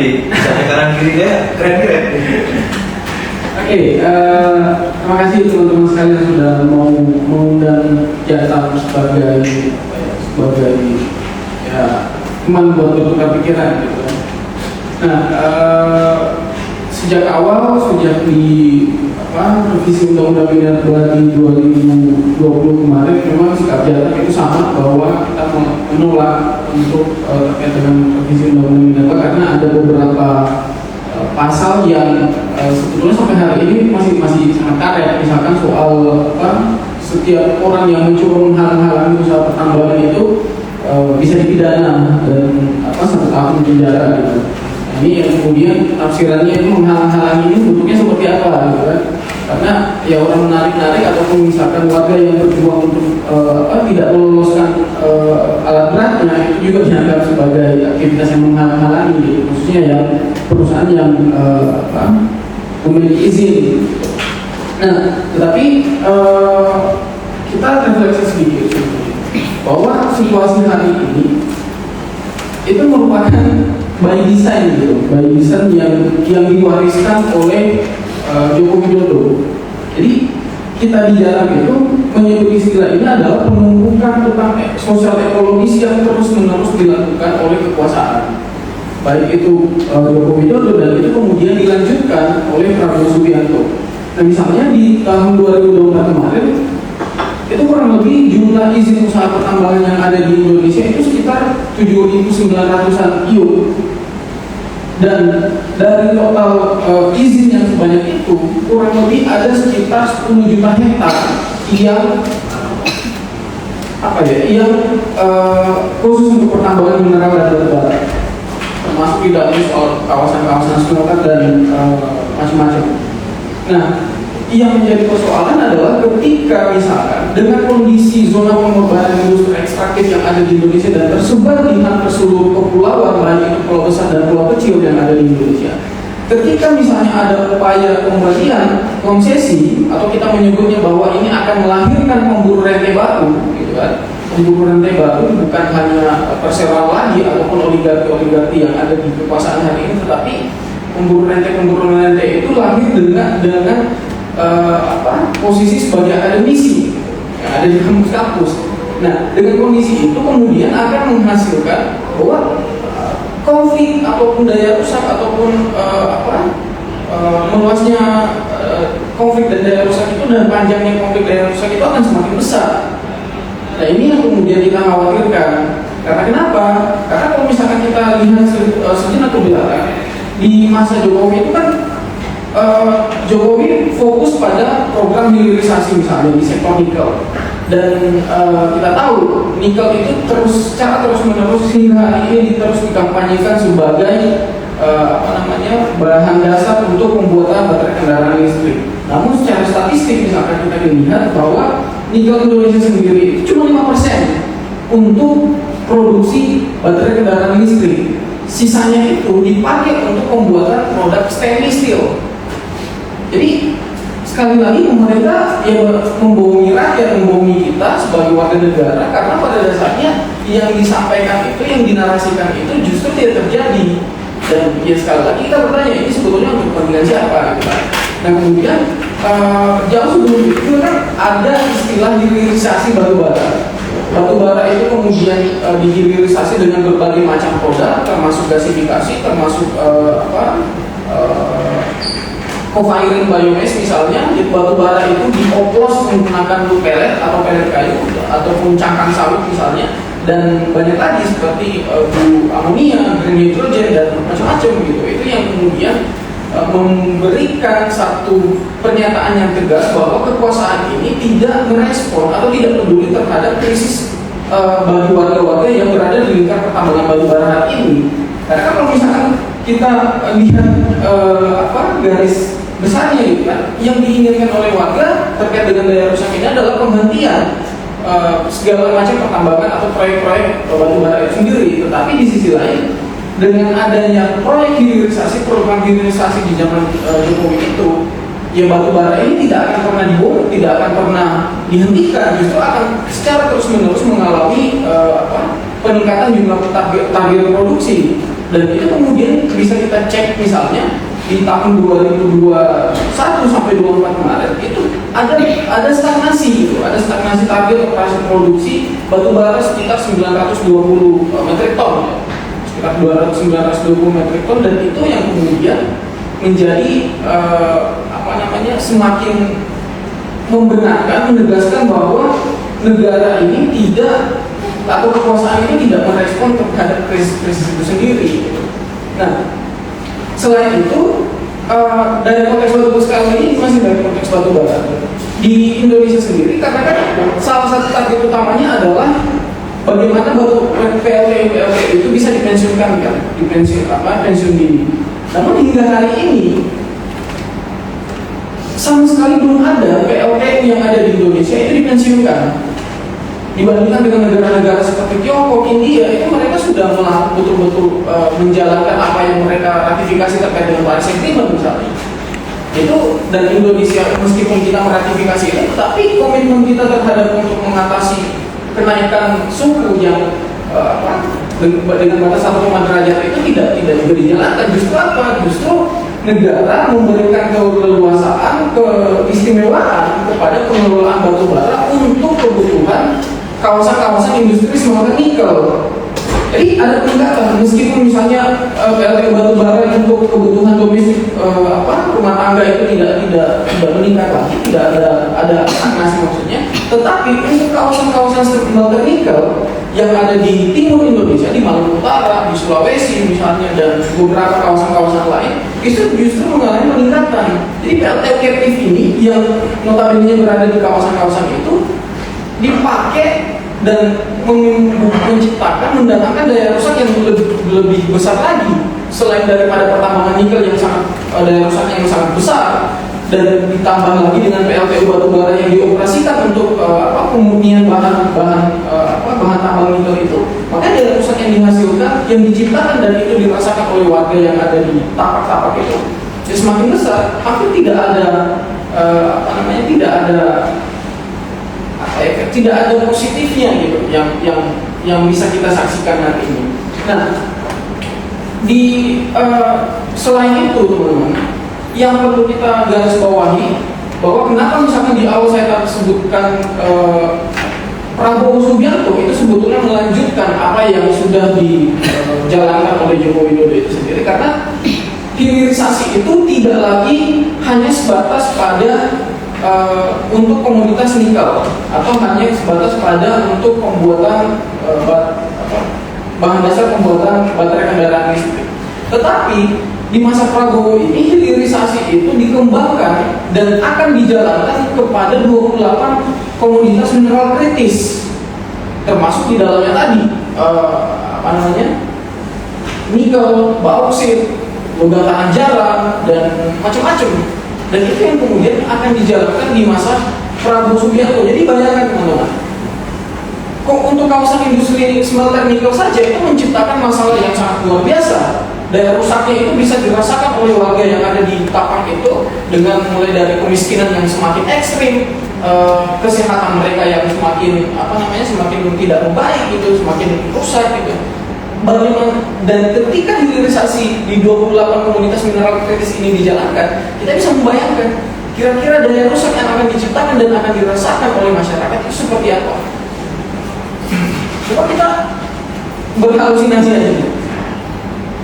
kiri, misalnya kanan kiri dia keren-keren. Oke, terima kasih teman-teman sekalian sudah mau mengundang Jatam sebagai ya teman buat bertukar pikiran gitu. Nah, sejak awal sejak di revisi Undang-Undang Minerba di 2020 kemarin memang sikap Jatam itu sama bahwa kita menolak untuk terkait dengan revisi Undang-Undang Minerba karena ada beberapa pasal yang sebetulnya sampai hari ini masih sangat karet, misalkan soal setiap orang yang mencoba menghalang-halangi usaha pertambangan itu bisa dipidana dan 1 tahun penjara gitu. Nah, ini yang kemudian tafsirannya itu menghalang-halangi ini bentuknya seperti apa gitu kan? Karena ya orang menarik-narik ataupun misalkan warga yang berjuang untuk tidak meloloskan alat beratnya itu juga dianggap sebagai aktivitas yang menghalang-halangi gitu. Khususnya yang perusahaan yang memiliki izin. Nah, tetapi kita refleksi sedikit bahwa situasi hari ini itu merupakan by design gitu, by design yang diwariskan oleh Joko Widodo. Jadi kita di dalam itu menyebut istilah ini adalah penumpukan tentang sosial ekologis yang terus-menerus dilakukan oleh kekuasaan. Baik itu Joko Widodo dan itu kemudian dilanjutkan oleh Prabowo Subianto. Nah misalnya di tahun 2024 kemarin itu kurang lebih jumlah izin usaha pertambangan yang ada di Indonesia itu sekitar 7.900-an IO. Dan dari total izin yang sebanyak itu kurang lebih ada sekitar 10 juta hektar yang khusus untuk pertambangan mineral dan batu bara, termasuk di dalam soal kawasan-kawasan smelter dan macam-macam. Nah, yang menjadi persoalan adalah ketika misalkan dengan kondisi zona pengembangan industri ekstraktif yang ada di Indonesia dan tersebar di hampir seluruh kepulauan, baik itu pulau besar dan pulau kecil yang ada di Indonesia. Ketika misalnya ada upaya pemberian konsesi atau kita menyebutnya bahwa ini akan melahirkan pemburu rente baru, gitu kan? Pemburu rente baru bukan hanya perseroan lagi ataupun oligarki yang ada di kekuasaan hari ini, tetapi pemburu rente itu lahir dengan posisi sebagai akademisi yang ada di kampus-kampus. Nah, dengan kondisi itu kemudian akan menghasilkan bahwa konflik ataupun daya rusak ataupun meluasnya konflik dan daya rusak itu dan panjangnya konflik daya rusak itu akan semakin besar. Nah, ini yang kemudian kita khawatirkan. Karena kenapa? Karena kalau misalkan kita lihat sejenak ke belakang di masa Jokowi itu kan Jokowi fokus pada program hilirisasi misalnya di sektor nikel dan kita tahu nikel itu secara terus-menerus hingga hari ini terus dikampanyekan sebagai bahan dasar untuk pembuatan baterai kendaraan listrik. Namun secara statistik misalkan kita lihat bahwa nikel Indonesia sendiri itu cuma 5% untuk produksi baterai kendaraan listrik. Sisanya itu dipakai untuk pembuatan produk stainless steel. Jadi sekali lagi pemerintah yang membohongi rakyat, membohongi kita sebagai warga negara karena pada dasarnya yang disampaikan itu, yang dinarasikan itu justru tidak terjadi. Dan ya sekali lagi kita bertanya ini sebetulnya untuk kepentingan siapa gitu kan. Nah kemudian jauh sebelum itu kan ada istilah hilirisasi batu bara. Batu bara itu kemudian dihilirisasi dengan berbagai macam produk termasuk gasifikasi, termasuk co-firing biomass misalnya. Di batu bara itu dioplos menggunakan pelet atau pelet kayu ataupun cangkang sawit misalnya, dan banyak lagi seperti amonia, green hydrogen dan macam-macam gitu. Itu yang kemudian memberikan satu pernyataan yang tegas bahwa kekuasaan ini tidak merespon atau tidak peduli terhadap krisis bagi warga-warga yang berada di lingkar pertambangan batu bara hari ini. Karena kalau misalkan kita lihat garis besarnya gitu kan, yang diinginkan oleh warga terkait dengan daya rusak ini adalah penghentian segala macam pertambangan atau proyek-proyek batu bara itu sendiri. Tetapi di sisi lain, dengan adanya proyek hilirisasi, program hilirisasi di zaman Jokowi itu, ya batu bara ini tidak akan pernah dibongkar, tidak akan pernah dihentikan, justru akan secara terus-menerus mengalami peningkatan jumlah target produksi. Dan itu kemudian bisa kita cek misalnya di tahun 2021 sampai 2024 kemarin itu ada stagnasi gitu, ada stagnasi target operasi produksi batu bara sekitar 920 metrik ton ya. Sekitar 920 metrik ton, dan itu yang kemudian menjadi semakin membenarkan, menegaskan bahwa negara ini tidak, atau kekuasaan ini tidak merespon terhadap krisis itu sendiri. Nah, selain itu dari konteks batu sekarang ini masih dari konteks batu bara di Indonesia sendiri, karena kan salah satu target utamanya adalah bagaimana batu PLTU itu bisa dipensiunkan kan, pensiun dini. Namun hingga hari ini sama sekali belum ada PLTU yang ada di Indonesia itu dipensiunkan. Dibandingkan dengan negara-negara seperti Tiongkok, India, itu mereka sudah betul-betul menjalankan apa yang mereka ratifikasi terkait dengan Paris Agreement misalnya. Itu, dan Indonesia meskipun kita meratifikasi itu, tetapi komitmen kita terhadap untuk mengatasi kenaikan suhu yang dengan batas 1,5 derajat itu tidak juga dijalankan. Justru apa? Justru negara memberikan keleluasaan, keistimewaan kepada pengelolaan batu bara untuk kebutuhan kawasan-kawasan industri smelter nikel. Jadi ada peningkatan, meskipun misalnya PLTU batu bara untuk kebutuhan domestik rumah tangga itu tidak meningkat lagi, tidak ada stagnasi maksudnya, tetapi untuk kawasan-kawasan smelter nikel yang ada di timur Indonesia, di Maluku Utara, di Sulawesi misalnya, dan beberapa kawasan-kawasan lain, itu justru mengalami peningkatan. Jadi PLTU captive ini yang notabene berada di kawasan-kawasan itu dipakai dan menciptakan, mendatangkan daya rusak yang lebih besar lagi, selain daripada pertambangan nikel yang sangat daya rusaknya yang sangat besar, dan ditambah lagi dengan PLTU batu bara yang dioperasikan untuk pemurnian bahan tambang nikel itu, maka daya rusak yang dihasilkan, yang diciptakan dan itu dirasakan oleh warga yang ada di tapak-tapak itu, ya semakin besar. Hampir tidak ada tidak ada positifnya gitu yang bisa kita saksikan hari ini. Nah, selain itu teman-teman, yang perlu kita garis bawahi bahwa kenapa misalkan di awal saya sebutkan Prabowo Subianto itu sebetulnya melanjutkan apa yang sudah dijalankan oleh Joko Widodo itu sendiri, karena hilirisasi itu tidak lagi hanya sebatas pada untuk komoditas nikel atau hanya sebatas pada untuk pembuatan bahan dasar pembuatan baterai kendaraan listrik. Tetapi di masa Prabowo ini hilirisasi itu dikembangkan dan akan dijalankan kepada 28 komoditas mineral kritis, termasuk di dalamnya tadi nikel, bauksit, logam tanah jarang, dan macam-macam. Dan itu yang kemudian akan dijalankan di masa Prabowo Subianto. Jadi bayangkan teman-teman, kok untuk kawasan industri smelter nikel saja itu menciptakan masalah yang sangat luar biasa. Daya rusaknya itu bisa dirasakan oleh warga yang ada di tapak itu, dengan mulai dari kemiskinan yang semakin ekstrim, kesehatan mereka yang semakin tidak membaik gitu, semakin rusak gitu. Dan ketika hilirisasi di 28 komunitas mineral kritis ini dijalankan, kita bisa membayangkan kira-kira daya rusak yang akan diciptakan dan akan dirasakan oleh masyarakat itu seperti apa. Coba kita berhalusinasi aja.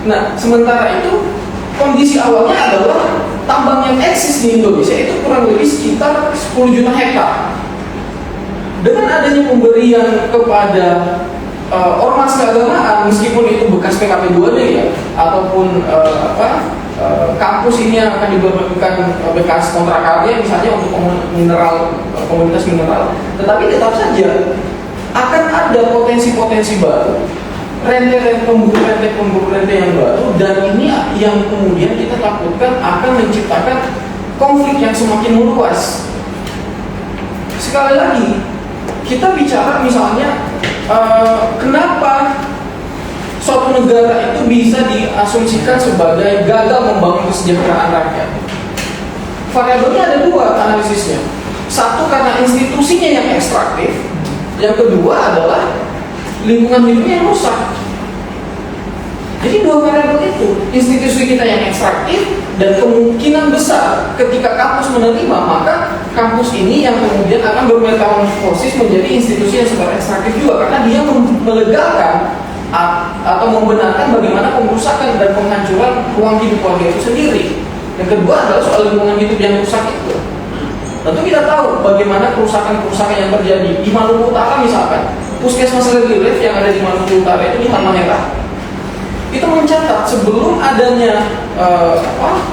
Nah, sementara itu kondisi awalnya adalah tambang yang eksis di Indonesia itu kurang lebih sekitar 10 juta hektar. Dengan adanya pemberian kepada ormas keagamaan, meskipun itu bekas PKP 2D ya, ataupun kampus ini yang akan diberikan bekas kontrak karya misalnya untuk komunitas mineral, tetapi tetap saja akan ada potensi-potensi baru, pemburu rente yang baru, dan ini yang kemudian kita takutkan akan menciptakan konflik yang semakin meluas. Sekali lagi, kita bicara misalnya kenapa suatu negara itu bisa diasumsikan sebagai gagal membangun kesejahteraan rakyat. Variabelnya ada dua analisisnya. Satu, karena institusinya yang ekstraktif. Yang kedua adalah lingkungan hidupnya yang rusak. Jadi dua variabel itu, institusi kita yang ekstraktif dan kemungkinan besar ketika kampus menerima, maka kampus ini yang kemudian akan bermetamorfosis menjadi institusi yang secara ekstraktif juga, karena dia melegalkan atau membenarkan bagaimana pengrusakan dan penghancuran ruang hidup warga itu sendiri. Yang kedua adalah soal lingkungan hidup yang rusak itu. Tentu kita tahu bagaimana kerusakan-kerusakan yang terjadi di Maluku Utara misalkan. Puskesmas relief yang ada di Maluku Utara itu di Halmahera itu mencatat sebelum adanya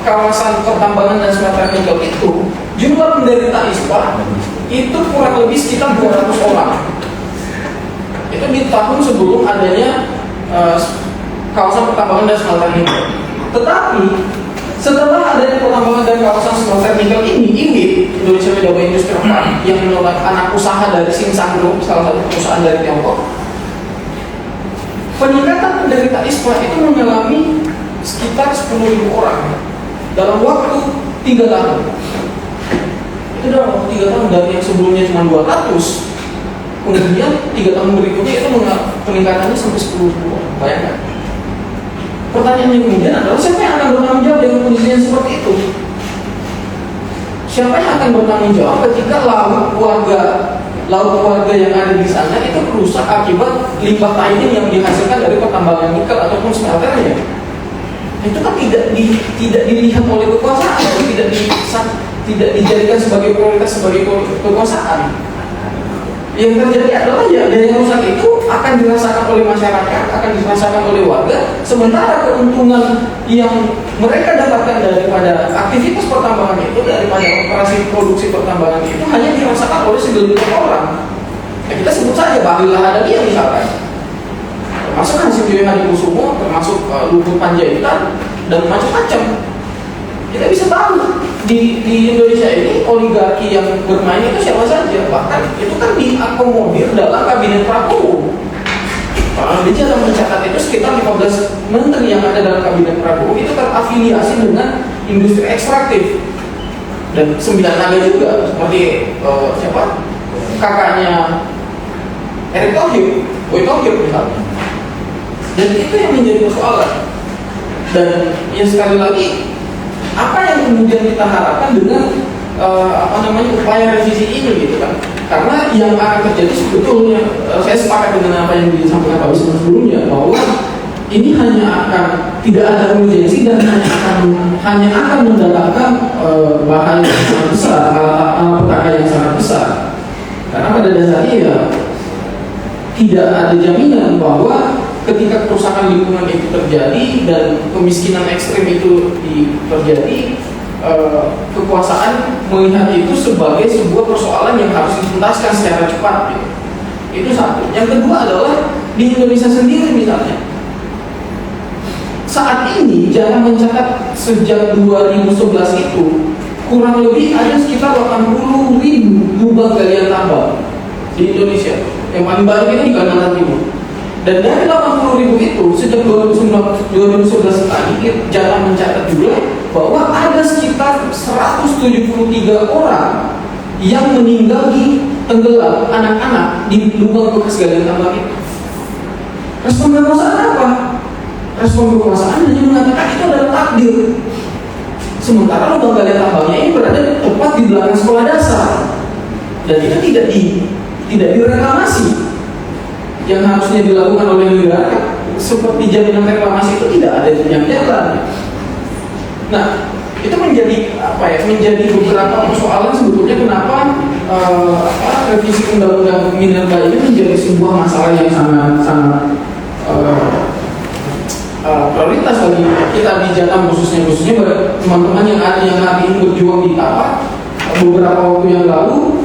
kawasan pertambangan dan smelter nikel itu, jumlah penderita ISPA itu kurang lebih sekitar 200 orang. Itu di tahun sebelum adanya kawasan pertambangan dan smelter nikel. Tetapi setelah adanya pertambangan dan kawasan smelter nikel ini, IWIP, Indonesia Widawati Industri Park, yang menolak anak usaha dari Singsang Group, salah satu perusahaan dari Tiongkok, peningkatan penderita ISPA itu mengalami sekitar 10.000 orang dalam waktu 3 tahun. Itu dalam waktu 3 tahun, dari yang sebelumnya cuma 200, kemudian 3 tahun berikutnya itu peningkatannya sampai 10.000 orang. Bayangkan. Pertanyaannya kemudian adalah siapa yang akan bertanggung jawab dengan kondisi yang seperti itu? Siapa yang akan bertanggung jawab ketika laut warga yang ada di sana itu rusak akibat limbah mining yang dihasilkan dari pertambangan nikel ataupun smelternya? Itu kan tidak dilihat oleh kekuasaan, tidak dijadikan sebagai prioritas sebagai kekuasaan. Yang terjadi adalah ya daya rusak itu akan dirasakan oleh masyarakat, akan dirasakan oleh warga, sementara keuntungan yang mereka dapatkan daripada aktivitas pertambangan itu, daripada operasi produksi pertambangan itu hanya dirasakan oleh segelintir orang. Ya, kita sebut saja Bahlil Lahadalia misalkan, termasuk Hasibio Hadikusumo, termasuk Luhut Panjaitan dan macam-macam. Kita bisa tahu di Indonesia ini oligarki yang bermain itu siapa saja, bahkan itu kan diakomodir dalam kabinet Prabowo. Kalau dia dalam mencatat itu sekitar 15 menteri yang ada dalam kabinet Prabowo itu terafiliasi dengan industri ekstraktif, dan 9 naga juga seperti siapa kakaknya Erick Thohir, Boy Thohir misalnya. Dan itu yang menjadi persoalan. Dan ya sekali lagi, apa yang kemudian kita harapkan dengan upaya revisi ini gitu kan? Karena yang akan terjadi sebetulnya, saya sepakat dengan apa yang disampaikan Pak Wisnu sebelumnya, bahwa ini hanya akan tidak ada urgensi dan hanya akan mendatangkan bahaya yang sangat besar, petaka yang sangat besar. Karena pada dasarnya ya tidak ada jaminan bahwa ketika kerusakan lingkungan itu terjadi dan kemiskinan ekstrim itu terjadi, kekuasaan melihat itu sebagai sebuah persoalan yang harus dituntaskan secara cepat. Itu satu. Yang kedua adalah di Indonesia sendiri misalnya, saat ini Jara mencatat sejak 2011 itu kurang lebih ada sekitar 80.000 lubang galian tambang di Indonesia. Yang paling banyak itu di Kalimantan Timur. Dan dari 80.000 itu, sejak 2011 tadi, Jara mencatat juga bahwa ada sekitar 173 orang yang meninggal di tenggelam, anak-anak di lubang bekas galian tambang itu. Respon kekuasaan apa? Respon kekuasaan hanya mengatakan itu adalah takdir. Sementara lubang galian tambangnya ini berada tepat di belakang sekolah dasar, dan itu tidak direklamasi. Yang harusnya dilakukan oleh negara seperti jaminan reklamasi itu tidak ada yang jalan. Nah, itu menjadi menjadi beberapa persoalan sebetulnya kenapa revisi undang-undang minerba ini menjadi sebuah masalah yang sangat prioritas bagi kita di Jatam, khususnya teman-teman yang hari ini berjuang di Tapak. Beberapa waktu yang lalu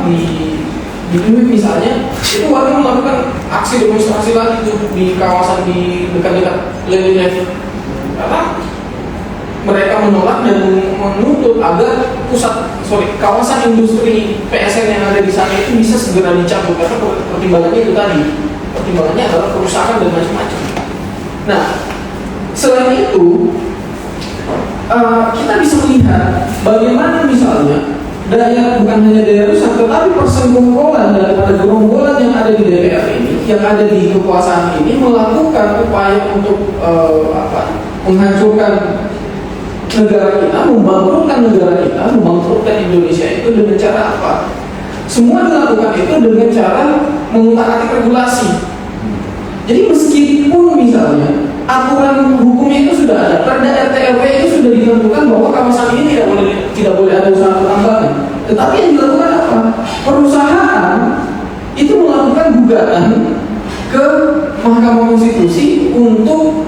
di Tumi misalnya, itu warga melakukan aksi demonstrasi lagi tuh di kawasan di dekat-dekat Lelilef, karena mereka menolak dan menuntut agar kawasan industri PSN yang ada di sana itu bisa segera dicabut, karena pertimbangannya itu tadi, pertimbangannya adalah kerusakan dan macam-macam. Nah, selain itu kita bisa melihat bagaimana misalnya bukan hanya daya rusak, tetapi persekongkolan daripada gerombolan yang ada di DPR ini yang ada di kekuasaan ini melakukan upaya untuk menghancurkan negara kita, membangkrutkan negara kita, membangkrutkan Indonesia itu dengan cara apa? Semua dilakukan itu dengan cara mengutak-atik regulasi. Jadi meskipun misalnya aturan hukumnya itu sudah ada, Perda RT RW itu sudah ditentukan bahwa kawasan ini tidak boleh ada usaha pertambangan. Tetapi yang dilakukan apa? Perusahaan itu melakukan gugatan ke Mahkamah Konstitusi untuk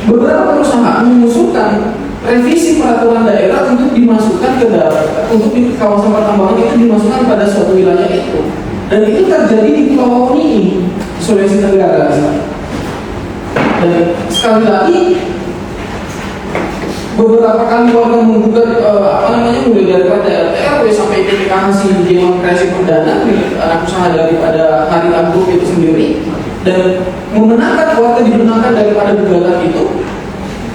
beberapa perusahaan mengusulkan revisi peraturan daerah untuk dimasukkan ke untuk di kawasan pertambangan itu dimasukkan pada suatu wilayah itu. Dan itu terjadi di Pulau Oni, Sulawesi Tenggara. Dan sekali lagi beberapa kali warga menggugat mulai daripada RT RW sampai PPK hasil Dewan Kreasi Perdana anak usaha daripada Hari Agung itu sendiri, dan memenangkan warga dimenangkan daripada gugatan itu.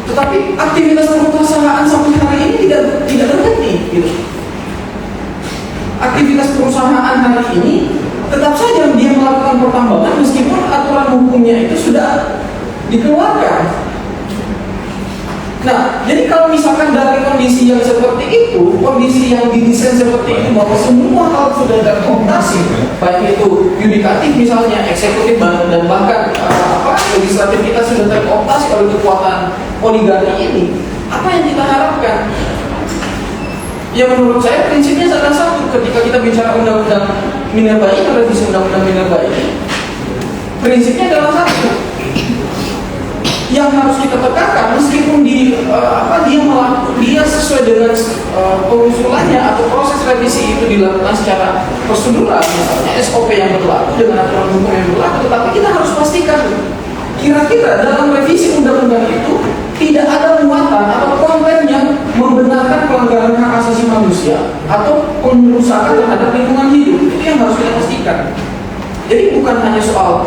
Tetapi aktivitas perusahaan sampai hari ini tidak berhenti gitu. Aktivitas perusahaan hari ini tetap saja dia melakukan pertambangan meskipun aturan hukumnya itu sudah dikeluarkan. Nah, jadi kalau misalkan dari kondisi yang seperti itu, kondisi yang didesain seperti itu, bahwa semua hal sudah terkooptasi, baik itu yudikatif misalnya, eksekutif dan bahkan legislatif kita sudah terkooptasi oleh kekuatan oligarki ini, apa yang kita harapkan? Ya menurut saya prinsipnya salah satu ketika kita bicara undang-undang minerba ini, revisi undang-undang minerba ini, prinsipnya adalah satu yang harus kita tekankan, meskipun dia sesuai dengan pengusulannya atau proses revisi itu dilakukan secara prosedural, misalnya SOP yang berlaku dengan aturan hukum yang berlaku, tetapi kita harus pastikan kira-kira dalam revisi undang-undang itu tidak ada muatan atau konten yang membenarkan pelanggaran hak asasi manusia atau pengerusakan terhadap lingkungan hidup. Itu yang harus kita pastikan. Jadi bukan hanya soal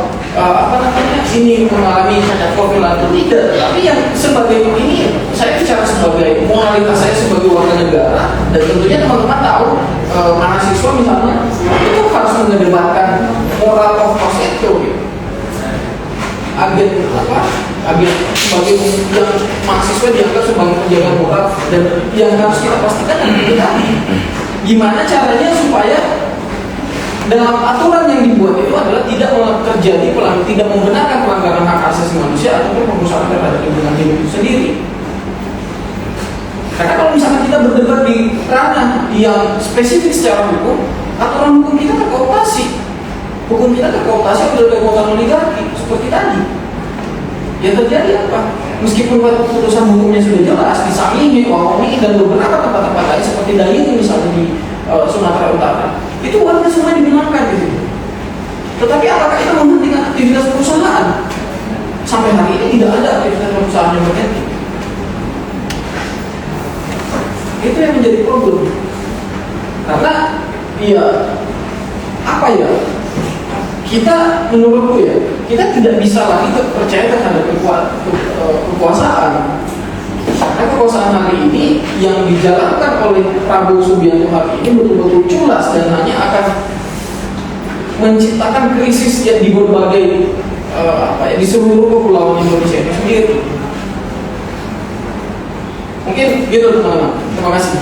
ini mengalami cacat formil atau tidak, tapi yang sebagai ini saya bicara sebagai moralitas saya sebagai warga negara, dan tentunya teman-teman tahu mahasiswa misalnya itu harus mengedepankan moral of course itu gitu. Agen sebagai yang mahasiswa dianggap sebagai penjaga moral, dan yang harus kita pastikan adalah gimana caranya supaya dalam aturan yang dibuat itu adalah tidak membenarkan pelanggaran hak asasi manusia ataupun pengusahaan terhadap lingkungan hidup itu sendiri. Karena kalau misalkan kita berdebat di ranah yang spesifik secara hukum, aturan hukum kita terkooptasi. Hukum kita terkooptasi oleh kekuatan oligarki seperti tadi. Yang terjadi apa? Meskipun keputusan hukumnya sudah jelas di Sangihe, Wahomi, dan beberapa tempat-tempat lain seperti Dayung misalnya di Sumatera Utara, itu warga semua dimenangkan gitu. Tetapi apakah itu menghentikan aktivitas perusahaan? Sampai hari ini tidak ada aktivitas perusahaan yang berhenti. Itu yang menjadi problem. Karena kita menurutku kita tidak bisa lagi percaya terhadap kekuasaan. Karena kekuasaan hari ini yang dijalankan oleh Prabowo Subianto hari ini betul-betul culas dan hanya akan menciptakan krisis di berbagai di seluruh kepulauan Indonesia itu sendiri. Mungkin gitu teman-teman. Terima kasih.